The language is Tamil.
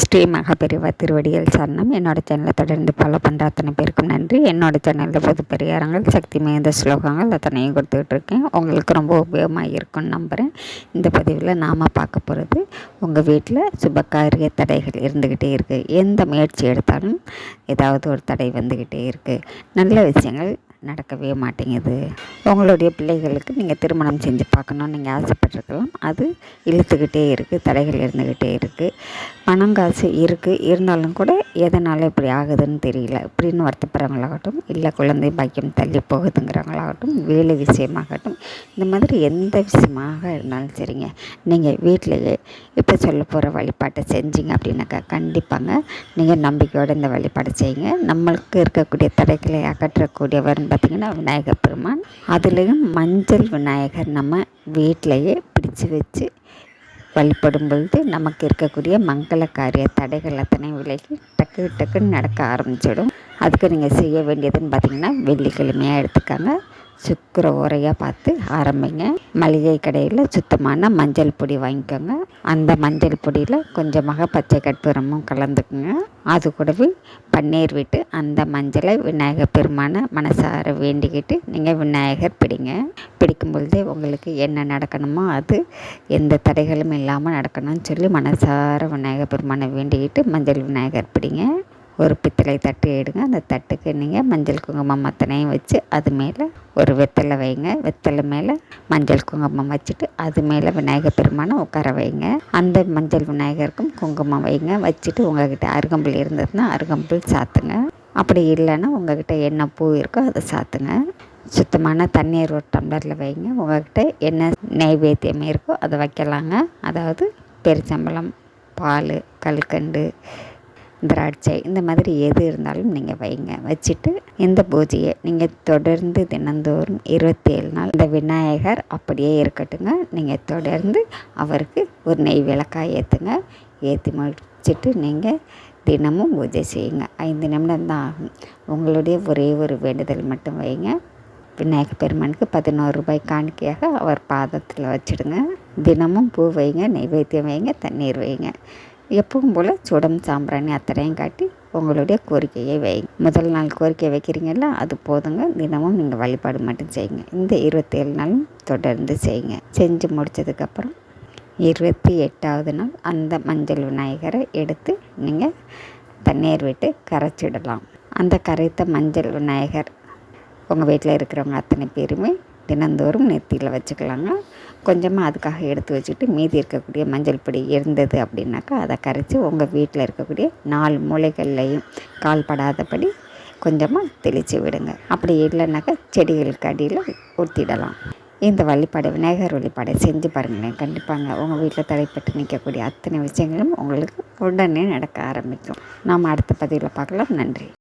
ஸ்ரீ மகாபெரிவா திருவடிகள் சரணம். என்னோடய சேனலை தொடர்ந்து ஃபாலோ பண்ணுற அத்தனை பேருக்கும் நன்றி. என்னோடய சேனலில் பொது பரிகாரங்கள், சக்தி மிகுந்த ஸ்லோகங்கள் அத்தனையும் கொடுத்துக்கிட்டு இருக்கேன். உங்களுக்கு ரொம்ப உபயோகமாக இருக்கும்னு நம்புகிறேன். இந்த பதிவில் நாம் பார்க்க போகிறது, உங்கள் வீட்டில் சுபகாரிய தடைகள் இருந்துக்கிட்டே இருக்குது. எந்த முயற்சி எடுத்தாலும் ஏதாவது ஒரு தடை வந்துக்கிட்டே இருக்குது. நல்ல விஷயங்கள் நடக்கவே மாட்டேங்குது. உங்களுடைய பிள்ளைகளுக்கு நீங்கள் திருமணம் செஞ்சு பார்க்கணுன்னு நீங்கள் ஆசைப்பட்டிருக்கலாம். அது இழுத்துக்கிட்டே இருக்குது, தடைகள் இருந்துக்கிட்டே இருக்குது. பணம் காசு இருக்குது, இருந்தாலும் கூட எதனால் இப்படி ஆகுதுன்னு தெரியல இப்படின்னு வருத்தப்படுறவங்களாகட்டும், இல்லை குழந்தை பாக்கியம் தள்ளி போகுதுங்கிறவங்களாகட்டும், வேலை விஷயமாகட்டும், இந்த மாதிரி எந்த விஷயமாக இருந்தாலும் சரிங்க, நீங்கள் வீட்டிலையே இப்போ சொல்ல போகிற வழிபாட்டை செஞ்சீங்க அப்படின்னாக்கா கண்டிப்பாங்க நீங்கள் நம்பிக்கையோடு இந்த வழிபாடு செய்யுங்க. நம்மளுக்கு இருக்கக்கூடிய தடைகளை அகற்றக்கூடியவர்னு பார்த்திங்கன்னா விநாயகர் பெருமான். அதுலேயும் மஞ்சள் விநாயகர் நம்ம வீட்டிலையே பிடிச்சி வச்சு வழிபடும் பொழுது நமக்கு இருக்கக்கூடிய மங்கள காரிய தடைகள் அத்தனை விலகி டக்குன்னு நடக்க ஆரம்பிச்சிடும். அதுக்கு நீங்கள் செய்ய வேண்டியதுன்னு பார்த்திங்கன்னா வெள்ளிக்கிழமையாக எடுத்துக்காங்க, சுக்கிர உரையாக பார்த்து ஆரம்பிங்க. மளிகை கடையில் சுத்தமான மஞ்சள் பொடி வாங்கிக்கோங்க. அந்த மஞ்சள் பொடியில் கொஞ்சமாக பச்சை கற்பூரமும் கலந்துக்குங்க. அது கூடவே பன்னீர் விட்டு அந்த மஞ்சளை விநாயகர் பெருமானை மனசார வேண்டிக்கிட்டு நீங்கள் விநாயகர் பிடிக்கும் பொழுதே உங்களுக்கு என்ன நடக்கணுமோ அது எந்த தடைகளும் இல்லாமல் நடக்கணும்னு சொல்லி மனசார விநாயகர் பெருமானை வேண்டிக்கிட்டு மஞ்சள் விநாயகர் பிடிங்க. ஒரு பித்தளை தட்டு எடுங்க. அந்த தட்டுக்கு நீங்கள் மஞ்சள் குங்குமம் அத்தனையும் வச்சு அது மேலே ஒரு வெத்தலை வைங்க. வெத்தலை மேலே மஞ்சள் குங்குமம் வச்சுட்டு அது மேலே விநாயகர் பெருமானை உட்கார வைங்க. அந்த மஞ்சள் விநாயகருக்கும் குங்குமம் வைங்க. வச்சுட்டு உங்கள்கிட்ட அருகம்புல் இருந்ததுன்னா அருகம்புல் சாத்துங்க. அப்படி இல்லைன்னா உங்கள்கிட்ட என்ன பூ இருக்கோ அதை சாத்துங்க. சுத்தமான தண்ணீர் ஒரு டம்ளரில் வைங்க. உங்கள்கிட்ட என்ன நைவேத்தியமே இருக்கோ அதை வைக்கலாங்க. அதாவது பெருச்சம்பளம், பால், கல்கண்டு, திராட்சை, இந்த மாதிரி எது இருந்தாலும் நீங்கள் வைங்க. வச்சுட்டு இந்த பூஜையை நீங்கள் தொடர்ந்து தினந்தோறும் 27 நாள் இந்த விநாயகர் அப்படியே இருக்கட்டுங்க. நீங்கள் தொடர்ந்து அவருக்கு ஒரு நெய் விளக்காய் ஏற்றுங்க. ஏற்றி முடிச்சுட்டு நீங்கள் தினமும் பூஜை செய்யுங்க. 5 நிமிடம் தான் ஆகும். உங்களுடைய ஒரே ஒரு வேண்டுதல் மட்டும் வைங்க. விநாயகர் பெருமானுக்கு 11 ரூபாய் காணிக்கையாக அவர் பாதத்தில் வச்சுடுங்க. தினமும் பூ வைங்க, நெய்வேத்தியம் வைங்க, தண்ணீர் வைங்க. எப்பவும் போல் சுடம் சாம்பிராணி அத்தனையும் காட்டி உங்களுடைய கோரிக்கையை வைங்க. முதல் நாள் கோரிக்கை வைக்கிறீங்களா, அது போதுங்க. தினமும் நீங்கள் வழிபாடு மட்டும் செய்யுங்க. இந்த 27 நாளும் தொடர்ந்து செய்யுங்க. செஞ்சு முடித்ததுக்கப்புறம் 28வது நாள் அந்த மஞ்சள் விநாயகரை எடுத்து நீங்கள் தண்ணீர் விட்டு கரைச்சிடலாம். அந்த கரைத்த மஞ்சள் விநாயகர் உங்கள் வீட்டில் இருக்கிறவங்க அத்தனை பேருமே தினந்தோறும் நெத்தியில் வச்சுக்கலாங்க. கொஞ்சமாக அதுக்காக எடுத்து வச்சுட்டு மீதி இருக்கக்கூடிய மஞ்சள் பொடி இருந்தது அப்படின்னாக்கா அதை கரைச்சி உங்கள் வீட்டில் இருக்கக்கூடிய 4 மூலைகள்லையும் கால் படாதபடி கொஞ்சமாக தெளித்து விடுங்க. அப்படி இல்லைன்னாக்கா செடிகளுக்கு அடியில் ஊற்றிடலாம். இந்த வழிபாடு விநாயகர் வழிபாடை செஞ்சு பாருங்களேன். கண்டிப்பாங்க உங்கள் வீட்டில் தடைப்பட்டு நிற்கக்கூடிய அத்தனை விஷயங்களும் உங்களுக்கு உடனே நடக்க ஆரம்பிக்கும். நாம் அடுத்த பதிவில் பார்க்கலாம். நன்றி.